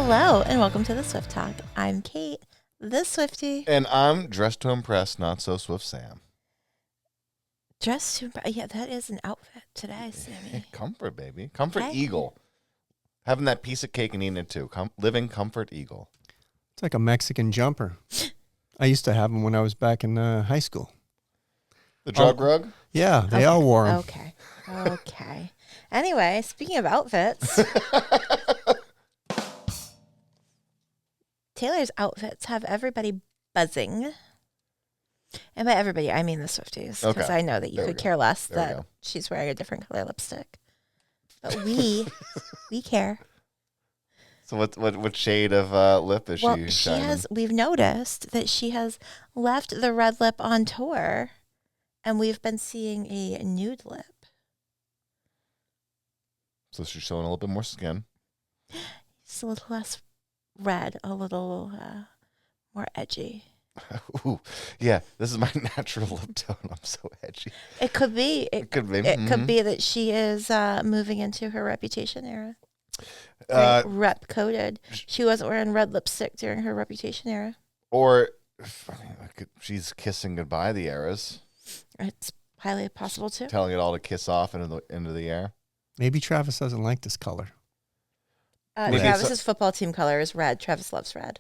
Hello, and welcome to the Swift Talk. I'm Kate, the Swiftie. And I'm dressed to impress, not so Swift Sam. Dressed to impress. Yeah, that is an outfit today, Sammy. Comfort, baby. Comfort Hey. Eagle. Having that piece of cake and eating it too. Living Comfort Eagle. It's like a Mexican jumper. I used to have them when I was back in high school. The jug rug? Yeah, they all wore them. Okay. Anyway, speaking of outfits, Taylor's outfits have everybody buzzing. And by everybody, I mean the Swifties, because Okay. I know that you There we could go. care less There we that go. she's wearing a different color lipstick. But we care. So what shade of lip is Well, she she shining? has. We've noticed that she has left the red lip on tour, and we've been seeing a nude lip. So she's showing a little bit more skin. It's a little less red, a little more edgy. Ooh, yeah, this is my natural lip tone. I'm so edgy. It could be. It could be. could be that she is moving into her Reputation era. Rep coded. She wasn't wearing red lipstick during her Reputation era. Or she's kissing goodbye the eras, It's highly possible too. telling it all to kiss off into the air. Maybe Travis doesn't like this color. Maybe Travis's football team color is red. Travis loves red.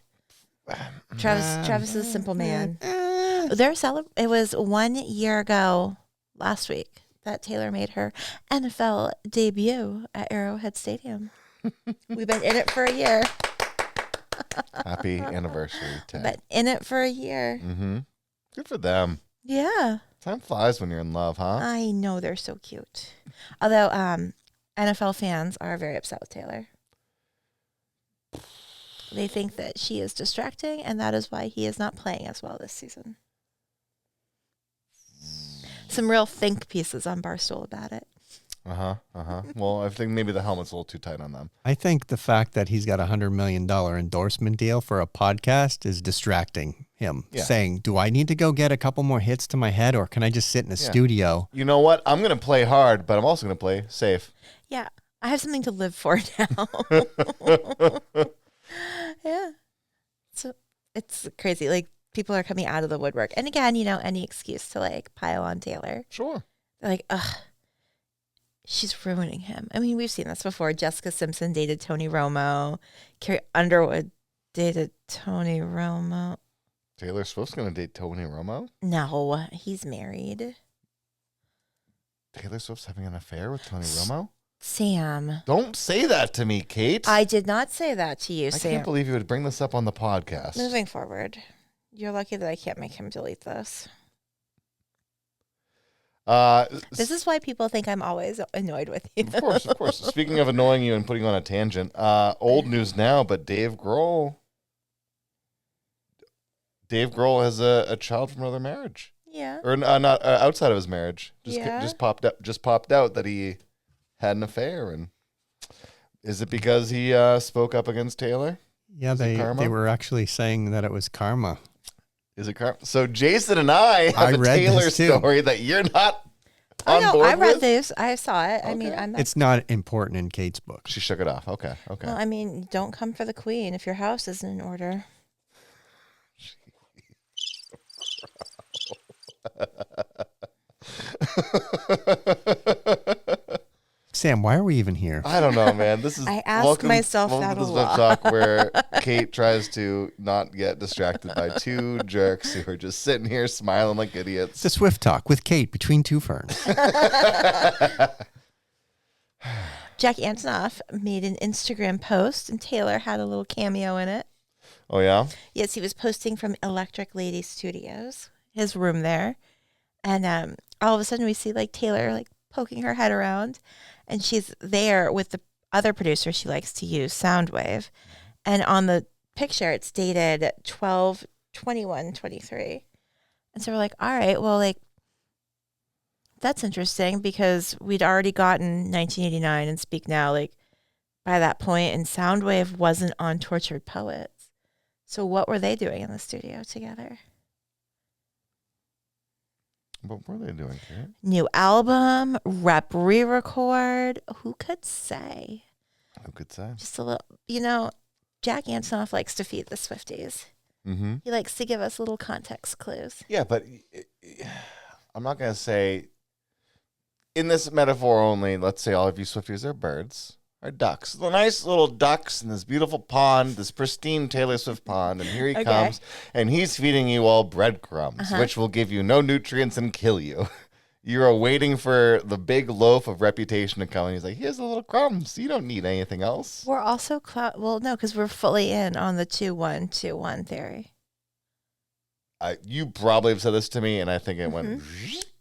Travis is a simple man. It was 1 year ago last week that Taylor made her NFL debut at Arrowhead Stadium. We've been in it for a year. Happy anniversary, Ted. Been in it for a year. Mm-hmm. Good for them. Yeah. Time flies when you're in love, huh? I know, they're so cute. Although NFL fans are very upset with Taylor. They think that she is distracting, and that is why he is not playing as well this season. Some real think pieces on Barstool about it. Well, I think maybe the helmet's a little too tight on them. I think the fact that he's got $100 million endorsement deal for a podcast is distracting him. Yeah. Saying, do I need to go get a couple more hits to my head, or can I just sit in a studio? You know what? I'm going to play hard, but I'm also going to play safe. Yeah, I have something to live for now. Yeah. So it's crazy. Like, people are coming out of the woodwork. And again, any excuse to like pile on Taylor. Sure. They're like, ugh, she's ruining him. I mean, we've seen this before. Jessica Simpson dated Tony Romo. Carrie Underwood dated Tony Romo. Taylor Swift's going to date Tony Romo? No, he's married. Taylor Swift's having an affair with Tony Romo? Sam. Don't say that to me, Kate. I did not say that to you, I Sam. can't believe you would bring this up on the podcast. Moving forward, you're lucky that I can't make him delete this. This is why people think I'm always annoyed with you. Of course. Speaking of annoying you and putting you on a tangent, old news now, but Dave Grohl has a child from another marriage. Yeah. Or not outside of his marriage. Yeah. Just popped out that he had an affair. And is it because he spoke up against Taylor? Yeah, Is it karma? they were actually saying that it was karma. Is it karma? So Jason and I have a read Taylor this too. story that you're not Oh on no, board I read with? this. I saw it. I Okay. mean, I'm not. It's not important in Kate's book. She shook it off. Okay. Well, I mean, don't come for the queen if your house isn't in order. Sam, why are we even here? I don't know, man. This is I ask myself welcome that to a this lot. Talk where Kate tries to not get distracted by two jerks who are just sitting here smiling like idiots. It's a Swift Talk with Kate between two ferns. Jack Antonoff made an Instagram post, and Taylor had a little cameo in it. Oh yeah, Yes, he was posting from Electric Lady Studios, his room there, and all of a sudden we see like Taylor like poking her head around, and she's there with the other producer she likes to use, Soundwave, and on the picture it's dated 12/21/23, and so we're like, all right, well, like, that's interesting because we'd already gotten 1989 and Speak Now like by that point, and Soundwave wasn't on Tortured Poets. So what were they doing in the studio together? what were they doing, Kate? New album, rep re-record. Who could say? Who could say? Just a little, Jack Antonoff likes to feed the Swifties. Mm-hmm. He likes to give us little context clues. Yeah, but I'm not going to say, in this metaphor only, let's say all of you Swifties are birds, are ducks. The nice little ducks in this beautiful pond, this pristine Taylor Swift pond, and here he comes, and he's feeding you all breadcrumbs, which will give you no nutrients and kill you. You're waiting for the big loaf of reputation to come, and he's like, here's the little crumbs. You don't need anything else. We're also, well, no, because we're fully in on the 2-1-2-1 theory. You probably have said this to me, and I think it went.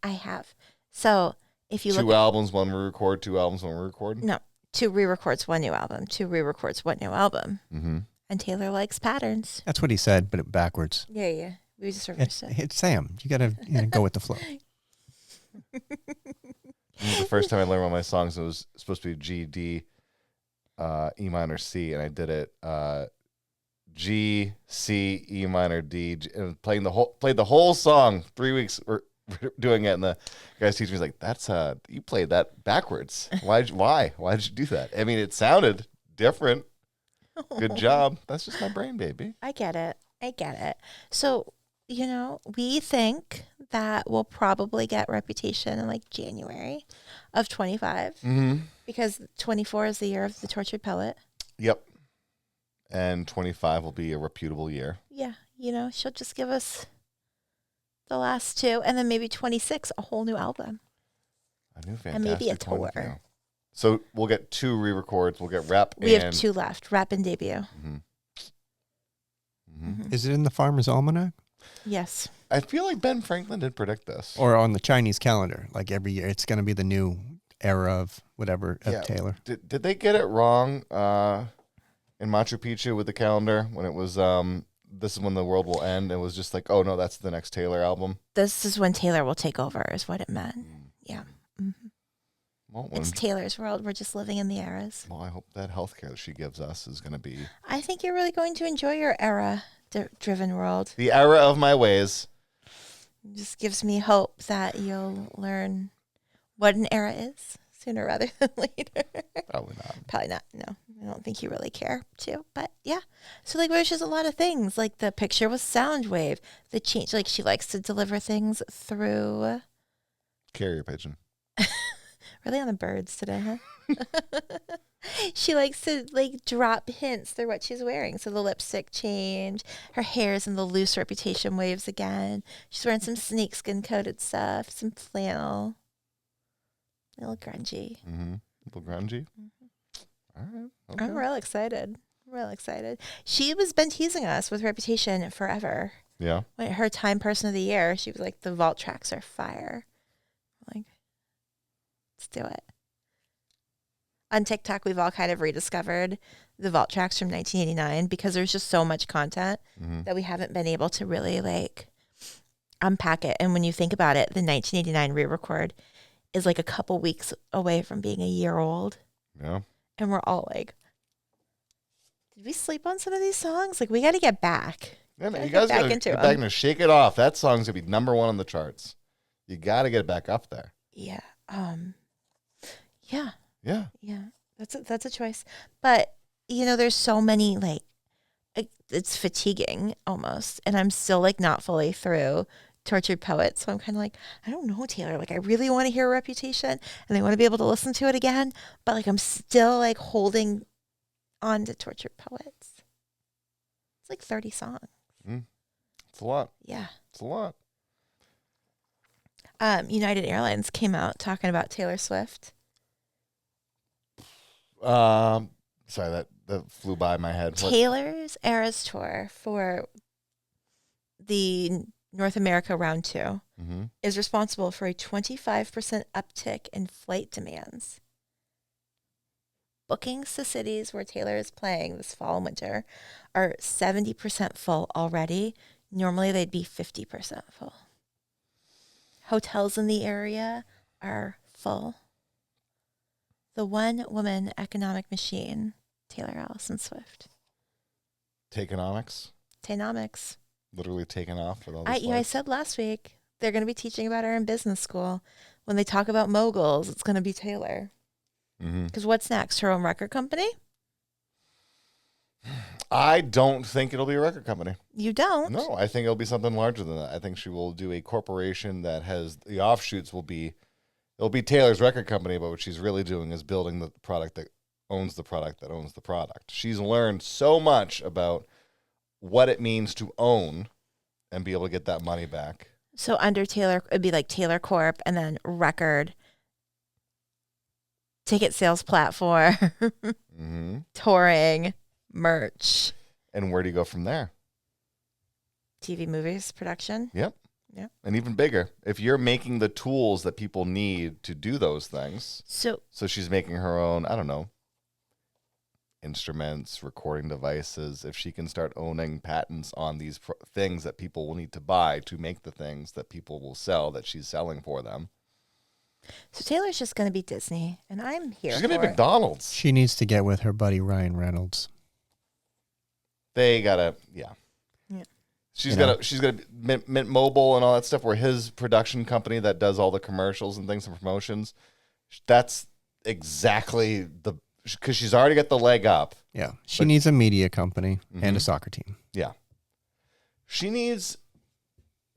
I have. So if you look two albums, one we record, 2 albums, one we record. No, 2 re-records, 1 new album. 2 re-records, 1 new album. Mm-hmm. And Taylor likes patterns. That's what he said, but backwards. Yeah. We just reversed it. It's Sam. You gotta go with the flow. The first time I learned one of my songs, it was supposed to be G, D, E minor, C, and I did it G, C, E minor, D, and played the whole song 3 weeks doing it, and the guy's teaching me, like, that's you played that backwards. Why did you do that? I mean, it sounded different. Good job. That's just my brain, baby. I get it. So, we think that we'll probably get Reputation in like January of 25 because 24 is the year of the Tortured Poet. Yep. And 25 will be a reputable year. Yeah. She'll just give us the last 2, and then maybe 26, a whole new album. A new fantastic and maybe a tour. tour. So we'll get 2 re-records. We'll get Rap We have 2 left, Rap and Debut. Is it in the Farmer's Almanac? Yes. I feel like Ben Franklin did predict this. Or on the Chinese calendar, like every year. It's going to be the new era of whatever, of Taylor. Did they get it wrong in Machu Picchu with the calendar when it was, this is when the world will end? It was just like, oh, no, that's the next Taylor album. This is when Taylor will take over is what it meant. Yeah. Well, It's Taylor's world. We're just living in the eras. Well, I hope that healthcare that she gives us is going to be... I think you're really going to enjoy your era-driven world. The era of my ways. It just gives me hope that you'll learn what an era is sooner rather than later. Probably not. Probably not. No, I don't think you really care to. But yeah. So there's just a lot of things. Like the picture with Soundwave, the change. Like she likes to deliver things through... Carrier pigeon. Really on the birds today, huh? She likes to drop hints through what she's wearing. So the lipstick change, her hair's in the loose Reputation waves again. She's wearing some snakeskin coated stuff, some flannel. A little grungy. A little grungy. All right. Okay. I'm real excited. She has been teasing us with Reputation forever. Yeah. When her Time Person of the Year, she was like, the vault tracks are fire. Like, let's do it. On TikTok, we've all kind of rediscovered the vault tracks from 1989 because there's just so much content that we haven't been able to really unpack it. And when you think about it, the 1989 re-record is like a couple weeks away from being a year old. Yeah. And we're all like, did we sleep on some of these songs? Like, we got to get back. Yeah, man, you guys got to get back and shake it off. That song's going to be #1 on the charts. You got to get it back up there. Yeah. Yeah. That's a choice. But, there's so many, it's fatiguing almost. And I'm still not fully through Tortured Poet. So I'm kind of I don't know, Taylor. I really want to hear Reputation and I want to be able to listen to it again. But I'm still holding on to Tortured Poets. It's 30 songs. It's a lot. Yeah. It's a lot. United Airlines came out talking about Taylor Swift. Sorry, that flew by my head. Taylor's Eras Tour for the North America Round 2 is responsible for a 25% uptick in flight demands. Bookings to cities where Taylor is playing this fall and winter are 70% full already. Normally they'd be 50% full. Hotels in the area are full. The one-woman economic machine, Taylor Allison Swift. Takeonomics. Taynomics. Literally taken off with all this. I said last week, they're going to be teaching about her in business school. When they talk about moguls, it's going to be Taylor. Because what's next? Her own record company? I don't think it'll be a record company. You don't? No, I think it'll be something larger than that. I think she will do a corporation that has the offshoots it'll be Taylor's record company, but what she's really doing is building the product that owns the product that owns the product. She's learned so much about what it means to own and be able to get that money back. So under Taylor, it'd be like Taylor Corp and then record, ticket sales platform, touring, merch. And where do you go from there? TV, movies, production. Yep. Yep. And even bigger, if you're making the tools that people need to do those things. So she's making her own, I don't know, instruments, recording devices. If she can start owning patents on these things that people will need to buy to make the things that people will sell that she's selling for them. So Taylor's just going to be Disney, and I'm here. She's going to be McDonald's. She needs to get with her buddy Ryan Reynolds. They gotta, yeah. She's gonna Mint Mobile and all that stuff. Where his production company that does all the commercials and things and promotions. That's exactly because she's already got the leg up. Yeah, she needs a media company and a soccer team. Yeah, she needs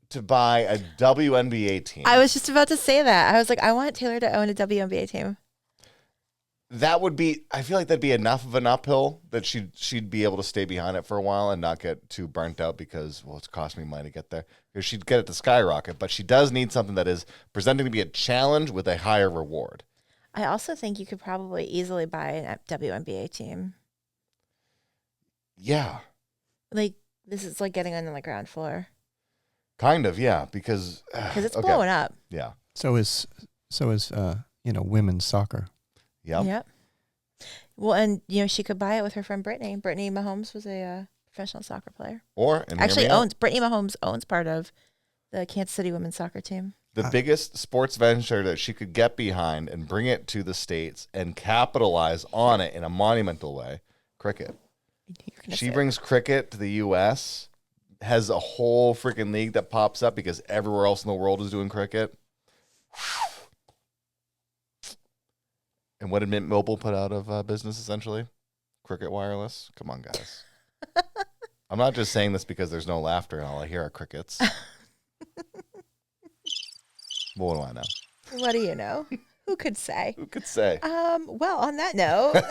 to buy a WNBA team. I was just about to say that. I was like, I want Taylor to own a WNBA team. That would be, I feel like that'd be enough of an uphill that she'd be able to stay behind it for a while and not get too burnt out because, well, it's cost me money to get there. Because she'd get it to skyrocket, but she does need something that is presenting to be a challenge with a higher reward. I also think you could probably easily buy a WNBA team. Yeah. Like, this is like getting on the ground floor. Kind of, yeah, because it's blowing up. Yeah. So is women's soccer. Yep. Well, and she could buy it with her friend Brittany. Brittany Mahomes was a professional soccer player. Brittany Mahomes owns part of the Kansas City women's soccer team. The biggest sports venture that she could get behind and bring it to the States and capitalize on it in a monumental way, cricket. She brings cricket to the U.S., has a whole freaking league that pops up because everywhere else in the world is doing cricket. And what did Mint Mobile put out of business, essentially? Cricket Wireless? Come on, guys. I'm not just saying this because there's no laughter and all I hear are crickets. What do I know? What do you know? Who could say? Who could say? Well, on that note,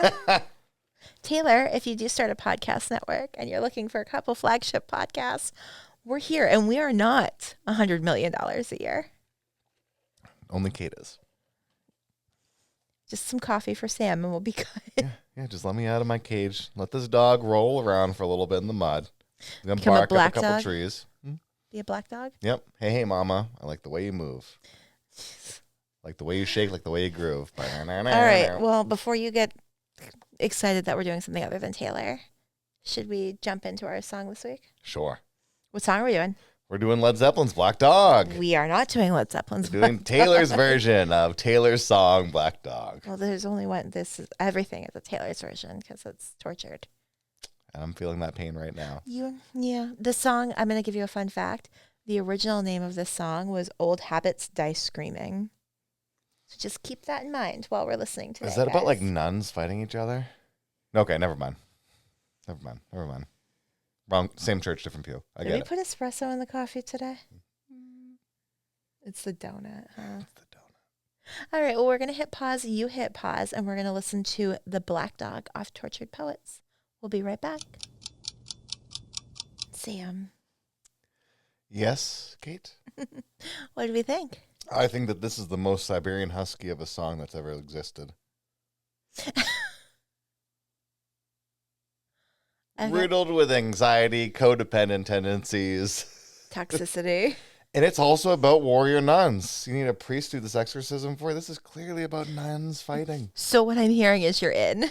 Taylor, if you do start a podcast network and you're looking for a couple flagship podcasts, we're here. And we are not $100 million a year. Only Kait is. Just some coffee for Sam and we'll be good. Yeah, just let me out of my cage. Let this dog roll around for a little bit in the mud. I'm going to bark up a couple trees. Be a black dog? Yep. Hey, mama. I like the way you move. Like the way you shake, like the way you groove. All right. Well, before you get excited that we're doing something other than Taylor, should we jump into our song this week? Sure. What song are we doing? We're doing Led Zeppelin's Black Dog. We are not doing Led Zeppelin's We're doing Taylor's version of Taylor's song, Black Dog. Well, there's only one. This is everything is a Taylor's version because it's tortured. And I'm feeling that pain right now. Yeah. The song, I'm going to give you a fun fact. The original name of this song was Old Habits Die Screaming. So just keep that in mind while we're listening to it. Is that about like nuns fighting each other? Okay, never mind. Wrong, same church, different pew. Did we put espresso in the coffee today? It's the donut, huh? It's the donut. All right, well, we're going to hit pause. You hit pause, and we're going to listen to The Black Dog off Tortured Poets. We'll be right back. Sam. Yes, Kait? What do we think? I think that this is the most Siberian Husky of a song that's ever existed. Riddled with anxiety, codependent tendencies. Toxicity. And it's also about warrior nuns. You need a priest to do this exorcism for. This is clearly about nuns fighting. So what I'm hearing is you're in.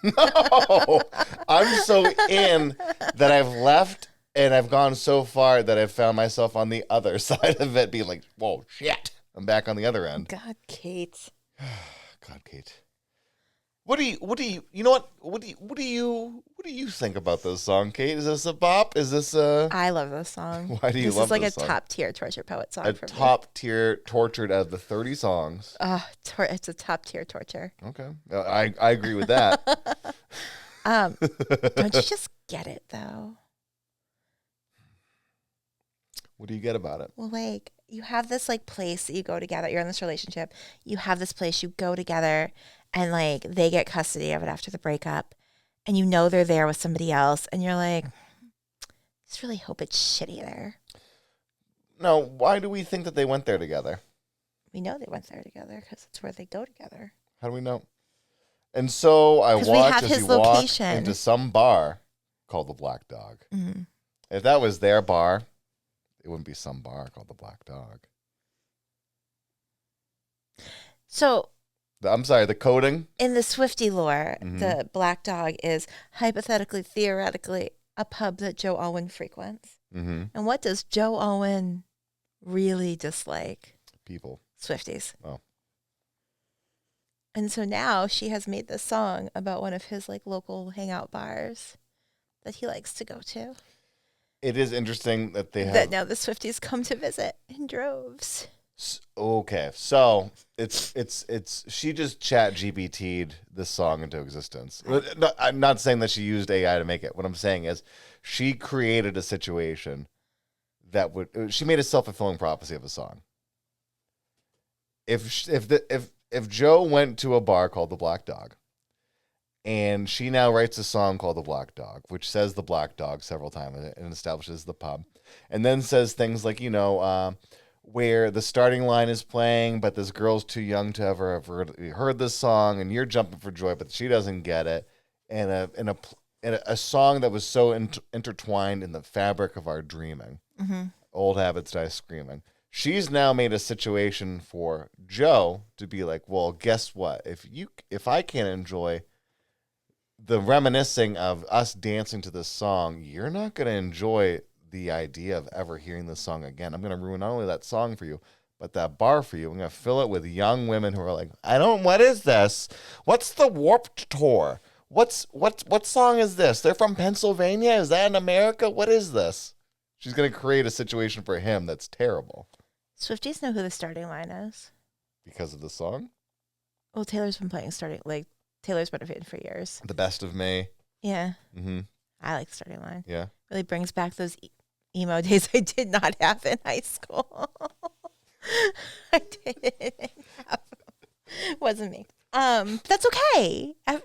No, I'm so in that I've left and I've gone so far that I've found myself on the other side of it being like, whoa, shit. I'm back on the other end. God, Kait. God, Kait. What do you think about this song, Kait? Is this a bop? Is this a... I love this song. Why do you love this song? This is like a top-tier Tortured Poet song for me. A top-tier Tortured out of the 30 songs. It's a top-tier torture. Okay. I agree with that. Don't you just get it though? What do you get about it? Well, like you have this like place that you go together. You're in this relationship. You have this place you go together, and like they get custody of it after the breakup, and you know they're there with somebody else, and you're like, just really hope it's shitty there. No, why do we think that they went there together? We know they went there together because it's where they go together. How do we know? And so I 'Cause we watch have as his you walk location. into some bar called the Black Dog. Mm-hmm. If that was their bar, it wouldn't be some bar called the Black Dog. So I'm sorry, the coding? in the Swiftie lore, Mhm. the Black Dog is hypothetically, theoretically, a pub that Joe Owen frequents. Mm-hmm. And what does Joe Owen really dislike? People. Swifties. Oh. And so now she has made this song about one of his like local hangout bars that he likes to go to. It is interesting that they have... That now the Swifties come to visit in droves. Okay, so it's she just chat GPT'd this song into existence. No, I'm not saying that she used AI to make it. What I'm saying is she created a situation that she made a self-fulfilling prophecy of a song. If Joe went to a bar called the Black Dog, and she now writes a song called the Black Dog, which says the Black Dog several times and establishes the pub, and then says things like, where the starting line is playing, but this girl's too young to ever have heard this song, and you're jumping for joy, but she doesn't get it. And a song that was so intertwined in the fabric of our dreaming. Mm-hmm. Old habits die screaming. She's now made a situation for Joe to be like, well, guess what? If I can't enjoy the reminiscing of us dancing to this song, you're not going to enjoy the idea of ever hearing this song again. I'm going to ruin not only that song for you, but that bar for you. I'm going to fill it with young women who are like, what is this? What's the Warped Tour? What song is this? They're from Pennsylvania? Is that in America? What is this? She's going to create a situation for him that's terrible. Swifties know who the starting line is. Because of the song? Well, Taylor's been playing Taylor's been a fan for years. The Best of Me. Yeah. Mm-hmm. I like the starting line. Yeah. Really brings back those emo days I did not have in high school. I didn't have them. Wasn't me. That's okay. I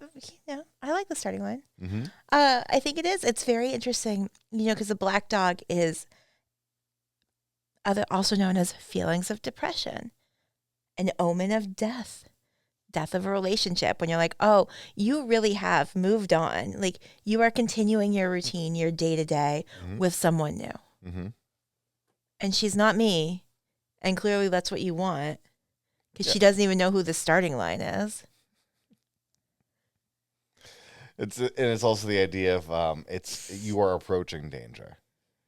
like the starting line. Mm-hmm. I think it is. It's very interesting, because the Black Dog is also known as feelings of depression, an omen of death of a relationship. When you're like, oh, you really have moved on. Like you are continuing your routine, your day to day with someone new. Mm-hmm. And she's not me. And clearly that's what you want. Because she doesn't even know who the starting line is. It's also the idea of you are approaching danger,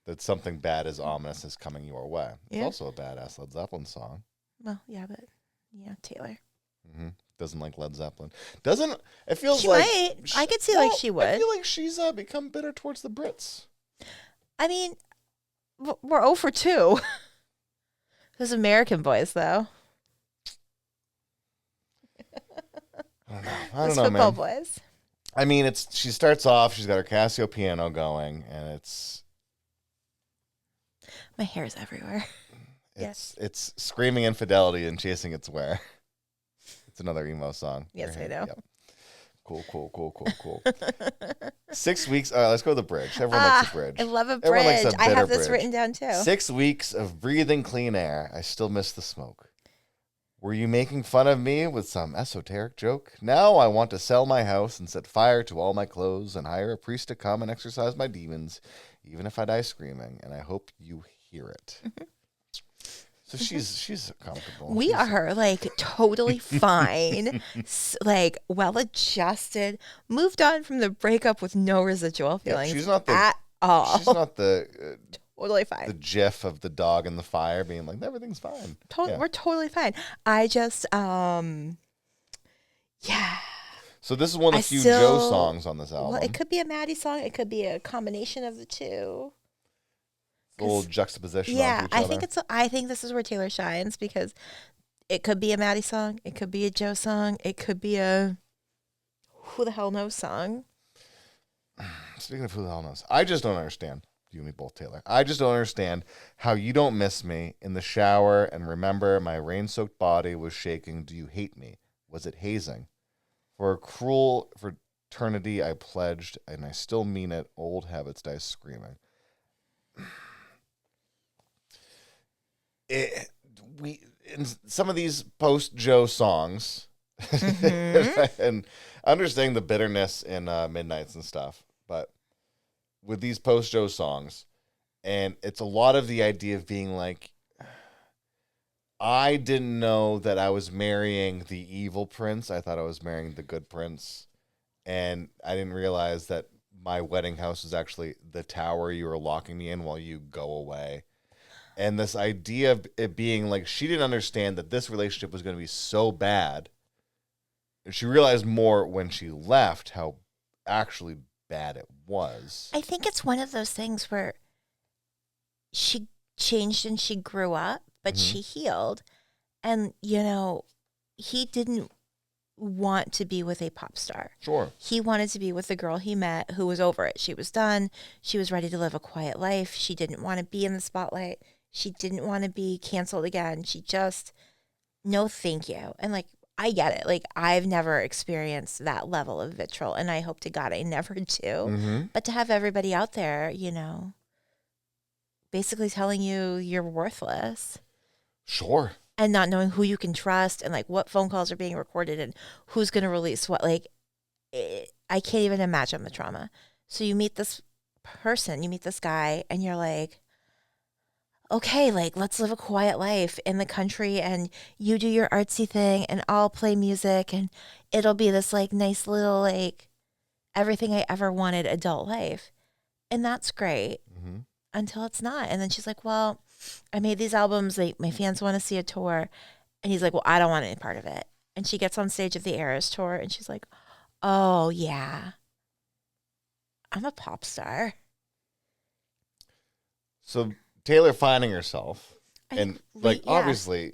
that something bad is ominous is coming your way. It's also a badass Led Zeppelin song. Well, yeah, but Taylor Mm-hmm. Doesn't like Led Zeppelin. Doesn't it feels she like might. I could see like she would. I feel like she's become bitter towards the Brits. I mean, we're 0 for 2. Those American boys, though. I don't know, Those football man. boys. I mean, she starts off. She's got her Casio piano going, and it's my hair is everywhere. It's screaming infidelity and chasing its wear. It's another emo song. Yes, I know. Yep. Cool. 6 weeks. All right, let's go to the bridge. Everyone likes a bridge. I love a Everyone likes bridge. a I have bitter this bridge. written down too. 6 weeks of breathing clean air. I still miss the smoke. Were you making fun of me with some esoteric joke? Now I want to sell my house and set fire to all my clothes and hire a priest to come and exorcise my demons, even if I die screaming. And I hope you hear it. Mm-hmm. So she's comfortable. We are like totally fine, like well adjusted, moved on from the breakup with no residual feelings she's not at all. She's not the totally fine. The gif of the dog in the fire being like, everything's fine. We're totally fine. I just yeah. So this is one of the few Joe songs on this album. Well, it could be a Maddie song. It could be a combination of the two. A little juxtaposition. Yeah, onto each other. I think this is where Taylor shines because it could be a Maddie song, it could be a Joe song, it could be a who the hell knows song. speaking of who the hell knows, I just don't understand. You and me both, Taylor. I just don't understand how you don't miss me in the shower and remember my rain-soaked body was shaking. Do you hate me? Was it hazing? For a cruel fraternity I pledged, and I still mean it. Old habits die screaming. In some of these post-Joe songs, and understanding the bitterness in Midnights and stuff, but with these post-Joe songs, and it's a lot of the idea of being like, I didn't know that I was marrying the evil prince. I thought I was marrying the good prince, and I didn't realize that my wedding house was actually the tower you were locking me in while you go away. And this idea of it being like she didn't understand that this relationship was going to be so bad. And she realized more when she left how actually bad it was. I think it's one of those things where she changed and she grew up, but she healed. And, he didn't want to be with a pop star. Sure. He wanted to be with the girl he met who was over it. She was done. She was ready to live a quiet life. She didn't want to be in the spotlight. She didn't want to be canceled again. She just, no, thank you. And I get it. I've never experienced that level of vitriol, and I hope to God I never do. Mm-hmm. But to have everybody out there, basically telling you you're worthless. Sure. And not knowing who you can trust and what phone calls are being recorded and who's going to release what. I can't even imagine the trauma. So you meet this person, you meet this guy, and you're like, okay, let's live a quiet life in the country, and you do your artsy thing and I'll play music, and it'll be this nice little everything I ever wanted adult life. And that's great until it's not. And then she's like, well, I made these albums, my fans want to see a tour. And he's like, well, I don't want any part of it. And she gets on stage at the Eras tour and she's like, oh yeah, I'm a pop star. So Taylor finding herself and obviously,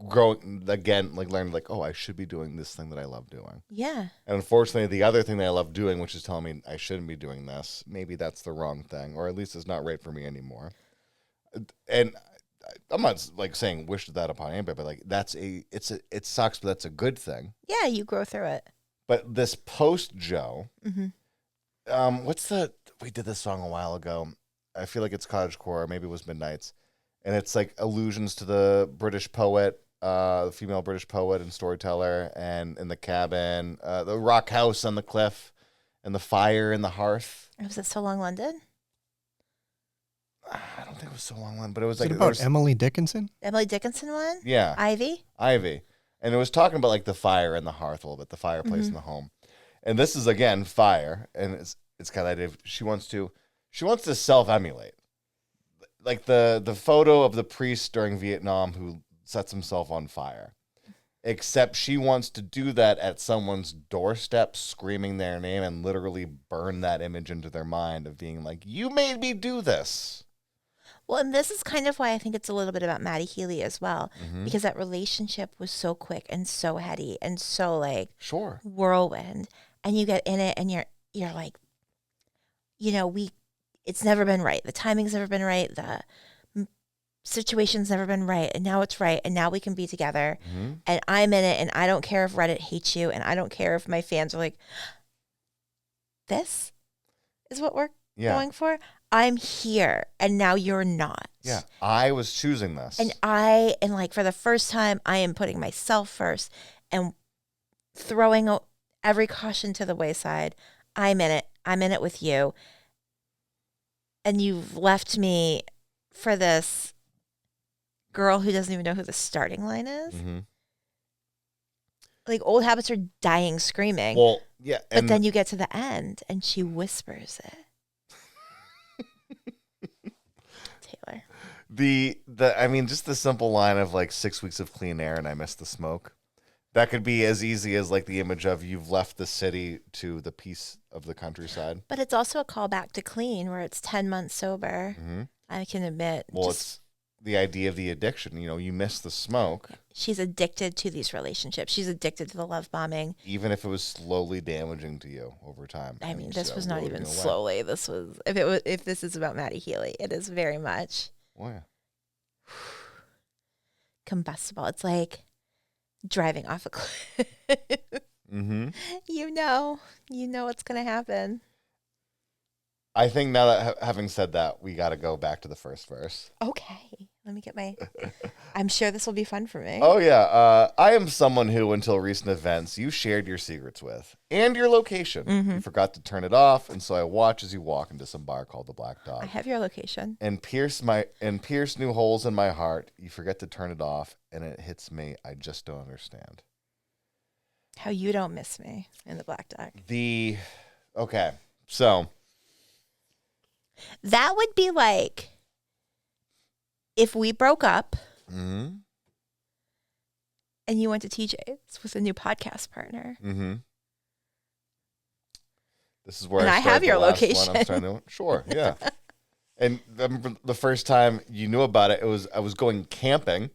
growing again, learning oh, I should be doing this thing that I love doing. Yeah. And unfortunately, the other thing that I love doing, which is telling me I shouldn't be doing this, maybe that's the wrong thing, or at least it's not right for me anymore. And I'm not saying wish that upon anybody, but it sucks, but that's a good thing. Yeah, you grow through it. But this post Joe, we did this song a while ago. I feel like it's cottagecore, maybe it was Midnights, and it's allusions to the British poet, the female British poet and storyteller, and in the cabin, the rock house on the cliff, and the fire in the hearth. Was it So Long London? I don't think it was So Long London, but it was Is it about Emily Dickinson? Emily Dickinson one? Yeah. Ivy. And it was talking about the fire in the hearth a little bit, the fireplace in the home. And this is again fire, and it's kind of idea of she wants to self-emulate. The photo of the priest during Vietnam who sets himself on fire. Except she wants to do that at someone's doorstep, screaming their name, and literally burn that image into their mind of being like, you made me do this. Well, and this is kind of why I think it's a little bit about Maddie Healy as well, because that relationship was so quick and so heady and so sure whirlwind, and you get in it and you're like, it's never been right. The timing's never been right. The situation's never been right, and now it's right, and now we can be together, and I'm in it, and I don't care if Reddit hates you, and I don't care if my fans are like, this is what we're going for. I'm here, and now you're not. Yeah, I was choosing this. And for the first time, I am putting myself first and throwing every caution to the wayside. I'm in it. I'm in it with you. And you've left me for this girl who doesn't even know who the starting line is. Old habits are dying screaming. Well, yeah. But then you get to the end, and she whispers it. Taylor. Just the simple line of 6 weeks of clean air and I miss the smoke. That could be as easy as the image of you've left the city to the peace of the countryside. But it's also a callback to Clean, where it's 10 months sober. I can admit. Well, the idea of the addiction. You know, you miss the smoke. She's addicted to these relationships. She's addicted to the love bombing. Even if it was slowly damaging to you over time. I mean, you this see was that not eroding even away. slowly. This was if this is about Maddie Healy, it is very much Oh, yeah. combustible. It's like driving off a cliff. Mm-hmm. You know what's gonna happen. I think now that having said that, we got to go back to the first verse. Okay, let me get my. I'm sure this will be fun for me. Oh, yeah. I am someone who, until recent events, you shared your secrets with and your location. You forgot to turn it off, and so I watch as you walk into some bar called the Black Dog. I have your location. And pierce new holes in my heart. You forget to turn it off, and it hits me. I just don't understand. How you don't miss me in the Black Dog. Okay, so That would be like if we broke up mm-hmm. and you went to TJ's with a new podcast partner. Mm-hmm. This is where And I start have the your last one. location. I'm starting to, sure, yeah. And the first time you knew about it, I was going camping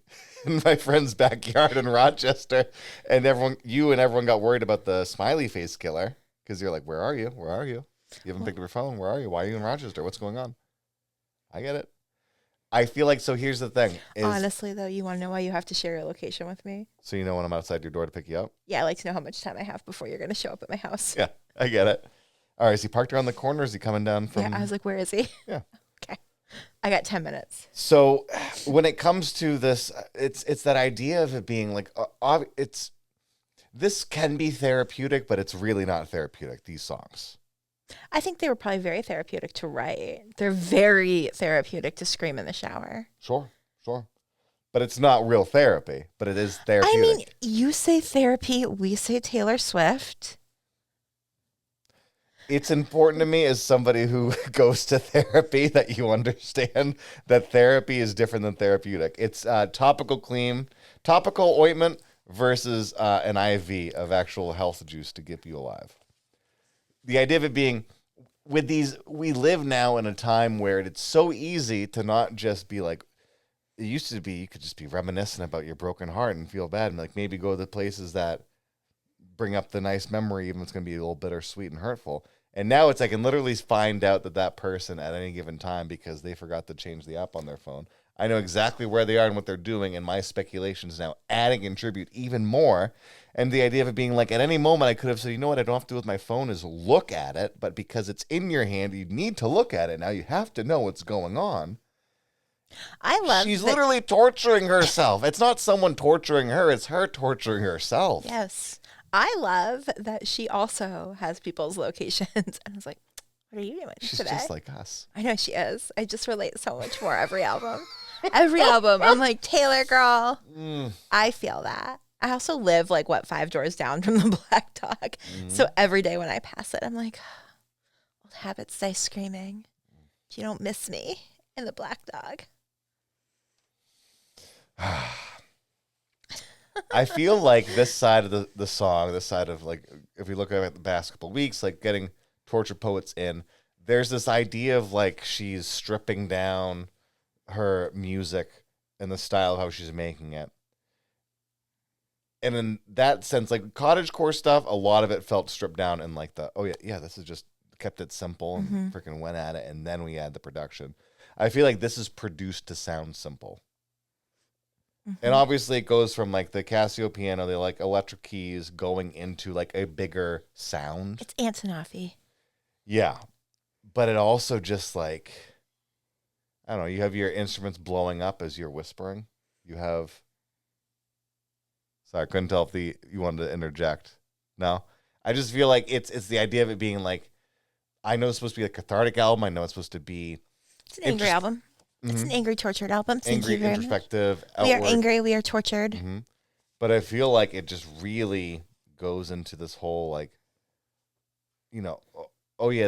in my friend's backyard in Rochester, and everyone got worried about the smiley face killer because you're like, "Where are you? Where are you? You haven't picked up your phone. Where are you? Why are you in Rochester? What's going on?" I get it. I feel like so. Here's the thing: Honestly, though, you want to know why you have to share your location with me? so you know when I'm outside your door to pick you up. Yeah, I like to know how much time I have before you're going to show up at my house. Yeah, I get it. All right, is he parked around the corner? Is he coming down from? Yeah, I was like, where is he? Yeah. Okay. I got 10 minutes. So when it comes to this, it's that idea of it being like, this can be therapeutic, but it's really not therapeutic, these songs. I think they were probably very therapeutic to write. They're very therapeutic to scream in the shower. Sure. But it's not real therapy, but it is therapeutic. I mean, you say therapy, we say Taylor Swift. It's important to me as somebody who goes to therapy that you understand that therapy is different than therapeutic. It's topical ointment versus an IV of actual health juice to keep you alive. The idea of it being with these, we live now in a time where it's so easy to not just be like, it used to be, you could just be reminiscent about your broken heart and feel bad and like maybe go to the places that bring up the nice memory, even if it's going to be a little bittersweet and hurtful. And now it's I can literally find out that person at any given time because they forgot to change the app on their phone. I know exactly where they are and what they're doing, and my speculations now add and contribute even more. And the idea of it being like at any moment I could have said, you know what I don't have to do with my phone is look at it, but because it's in your hand, you need to look at it. Now you have to know what's going on. I love She's literally torturing herself. It's not someone torturing her, it's her torturing herself. Yes. I love that she also has people's locations. And I was like, what are you doing She's today? just like us. I know she is. I just relate so much more every album. Every album. I'm like, Taylor girl. I feel that. I also live like 5 doors down from the Black Dog. So every day when I pass it, I'm like, old habits die screaming. You don't miss me in the Black Dog. I feel like this side of the song, this side of like, if we look at the past couple of weeks, like getting Torture Poets in, there's this idea of like she's stripping down her music and the style of how she's making it. And in that sense, like cottagecore stuff, a lot of it felt stripped down and like this is just kept it simple and freaking went at it. And then we add the production. I feel like this is produced to sound simple. And obviously it goes from like the Casio piano, the like electric keys going into like a bigger sound. It's Antonoffy. Yeah. But it also just like, I don't know, you have your instruments blowing up as you're whispering. You have, sorry, I couldn't tell if you wanted to interject. No? I just feel like it's the idea of it being like, I know it's supposed to be a cathartic album. I know it's supposed to be. It's an angry album. It's an angry, tortured album. Thank Angry, you very introspective, much. We are outward. angry. We are tortured. But I feel like it just really goes into this whole like, you know, we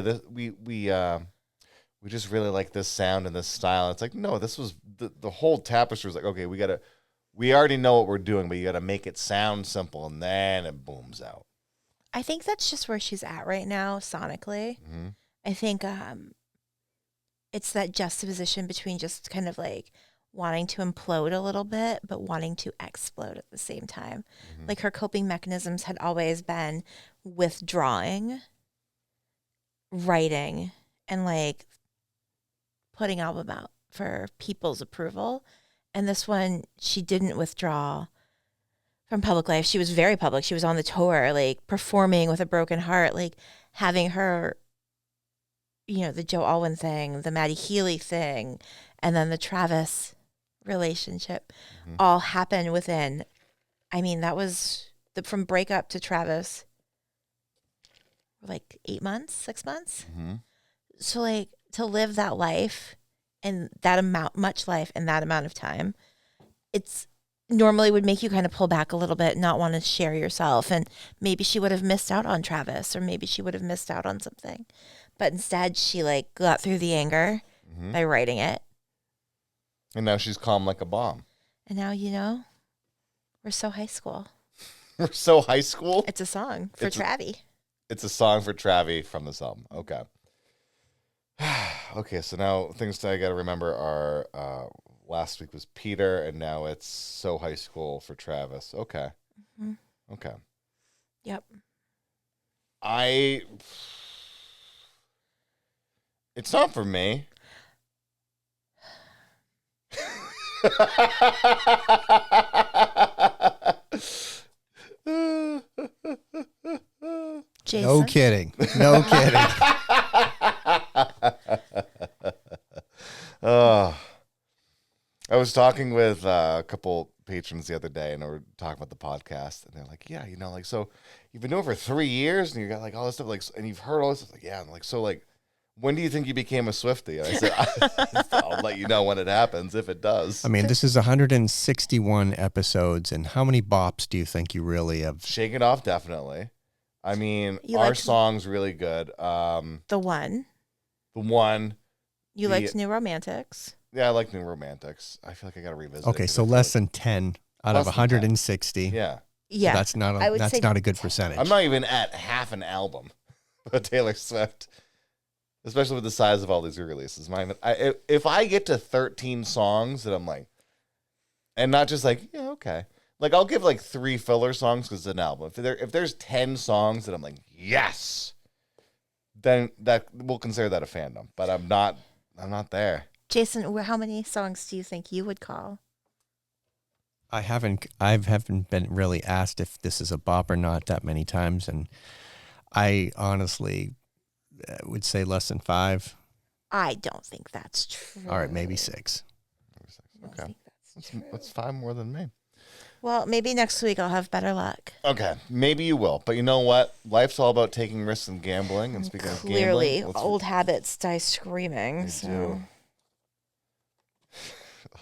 just really like this sound and this style. It's like, no, this was the whole tapestry was like, okay, we already know what we're doing, but you got to make it sound simple, and then it booms out. I think that's just where she's at right now, sonically. I think it's that juxtaposition between just kind of like wanting to implode a little bit, but wanting to explode at the same time. Like her coping mechanisms had always been withdrawing, writing, and like putting album out for people's approval. And this one, she didn't withdraw from public life. She was very public. She was on the tour, like performing with a broken heart, like having her, the Joe Alwyn thing, the Maddie Healy thing, and then the Travis relationship all happened within, that was from breakup to Travis, like 8 months, 6 months. So like to live that life and much life in that amount of time, it's normally would make you kind of pull back a little bit, not want to share yourself. And maybe she would have missed out on Travis, or maybe she would have missed out on something. But instead she like got through the anger by writing it. And now she's calm like a bomb. And now, we're so high school. We're so high school? It's a song for Travie. It's a song for Travie from this album. Okay. Okay, so now things that I got to remember are last week was Peter, and now it's So High School for Travis. Okay. Okay. Yep. It's not for me. Jason? No kidding. No kidding. I was talking with a couple patrons the other day, and we were talking about the podcast, and they're like, "Yeah, like, so you've been doing it for 3 years, and you got like all this stuff, like, and you've heard all this stuff." Like, yeah, and like, so like, when do you think you became a Swiftie? And I said, I'll let you know when it happens, if it does. I mean, this is 161 episodes, and how many bops do you think you really have? Shake It Off, definitely. I mean, You our liked- song's really good. The one. You liked New Romantics. Yeah, I like New Romantics. I feel like I got to revisit it. Okay, so less than 10 out of Less than 10. 160. Yeah. Yeah. So that's not I would say not a good percentage. I'm not even at half an album of Taylor Swift, especially with the size of all these releases. If I get to 13 songs that I'm like, and not just like, yeah, okay. Like, I'll give like 3 filler songs because it's an album. If there's 10 songs that I'm like, yes, then that we'll consider that a fandom. But I'm not there. Jason, how many songs do you think you would call? I haven't been really asked if this is a bop or not that many times, and I honestly would say less than 5. I don't think that's true. All right, maybe 6. I don't Okay. think that's true. That's 5 more than me. Well, maybe next week I'll have better luck. Okay, maybe you will. But you know what? Life's all about taking risks and gambling. And speaking of Clearly, gambling, old habits die screaming. They So. do.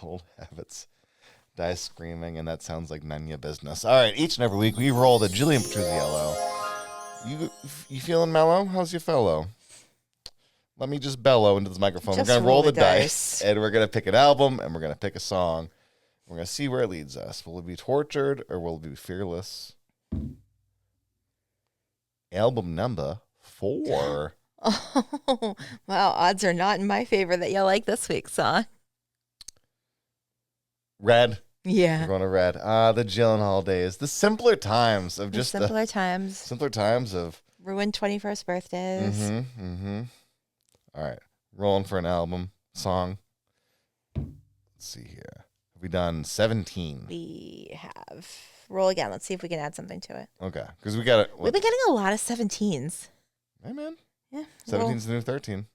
Old habits die screaming, and that sounds like none of your business. All right, each and every week we roll the Jillian Petruzziello. You feeling mellow? How's your fellow? Let me just bellow into this microphone. Just we're gonna roll the dice, dice, and we're gonna pick an album, and we're gonna pick a song. We're gonna see where it leads us. Will it be tortured or will it be fearless? Album number 4. Oh, wow. Odds are not in my favor that you'll like this week's song. Red. Yeah. We're going to Red. The Gyllenhaal days. The simpler times of just simpler times. simpler times of Ruined 21st birthdays. All right. Rolling for an album, song. Let's see here. Have we done 17? We have. Roll again. Let's see if we can add something to it. Okay. Because we got it. We've been getting a lot of 17s. Hey, man. Yeah. 17's the new 13.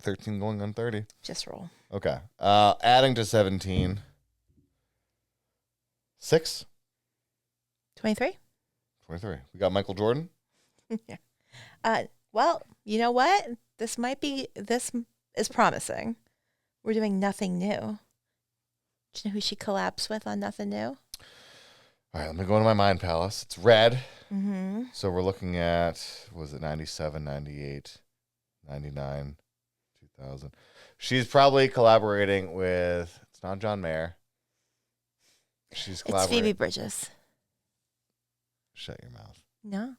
13 going on 30. Just roll. Okay. Adding to 17. 6. 23? 23. We got Michael Jordan. Yeah. Well, you know what? This is promising. We're doing Nothing New. Do you know who she collabs with on Nothing New? All right, let me go into my mind palace. It's Red. Mm-hmm. So we're looking at, was it 97, 98, 99, 2000? She's probably collaborating with, it's not John Mayer. She's It's collaborating. Phoebe Bridges. Shut your mouth. No.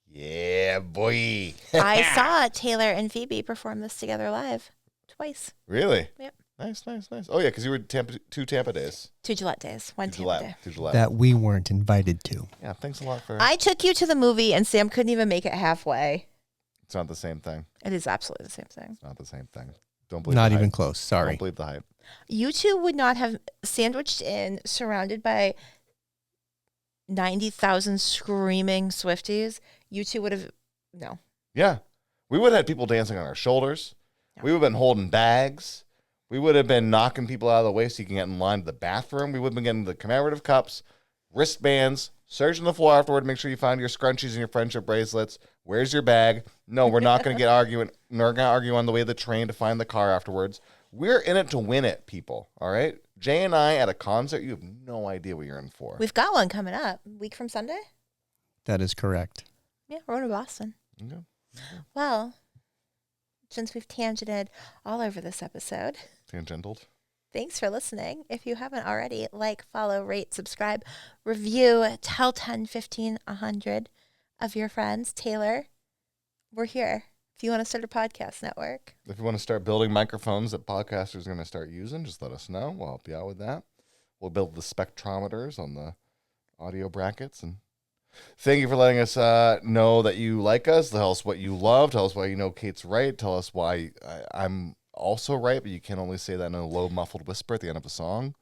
Yeah, boy. I saw Taylor and Phoebe perform this together live twice. Really? Yep. Nice. Oh, yeah, because you were two Tampa days. 2 Gillette days. 1 Two Tampa day. Gillette. That we weren't invited to. Yeah, thanks a lot for... I took you to the movie, and Sam couldn't even make it halfway. It's not the same thing. It is absolutely the same thing. It's not the same thing. Don't believe Not the even hype. close. Sorry. Don't believe the hype. You two would not have sandwiched in, surrounded by 90,000 screaming Swifties. You two would have, no. Yeah. We would have had people dancing on our shoulders. No. We would have been holding bags. We would have been knocking people out of the way so you can get in line to the bathroom. We would have been getting the commemorative cups, wristbands, searching the floor afterward to make sure you find your scrunchies and your friendship bracelets. Where's your bag? No, we're not going to get arguing. We're going to argue on the way to the train to find the car afterwards. We're in it to win it, people. All right? Jay and I at a concert, you have no idea what you're in for. We've got one coming up, a week from Sunday. That is correct. Yeah, we're going to Boston. Okay. Well, since we've tangented all over this episode, Tangential. thanks for listening. If you haven't already, like, follow, rate, subscribe, review, tell 10, 15, 100 of your friends. Taylor, we're here. If you want to start a podcast network. If you want to start building microphones that podcasters are going to start using, just let us know. We'll help you out with that. We'll build the spectrometers on the audio brackets. And thank you for letting us know that you like us. Tell us what you love. Tell us why you know Kait's right. Tell us why I'm also right, but you can only say that in a low, muffled whisper at the end of a song.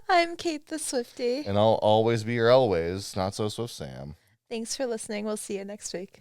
I'm Kait the Swiftie. And I'll always be your always, not so Swift Sam. Thanks for listening. We'll see you next week.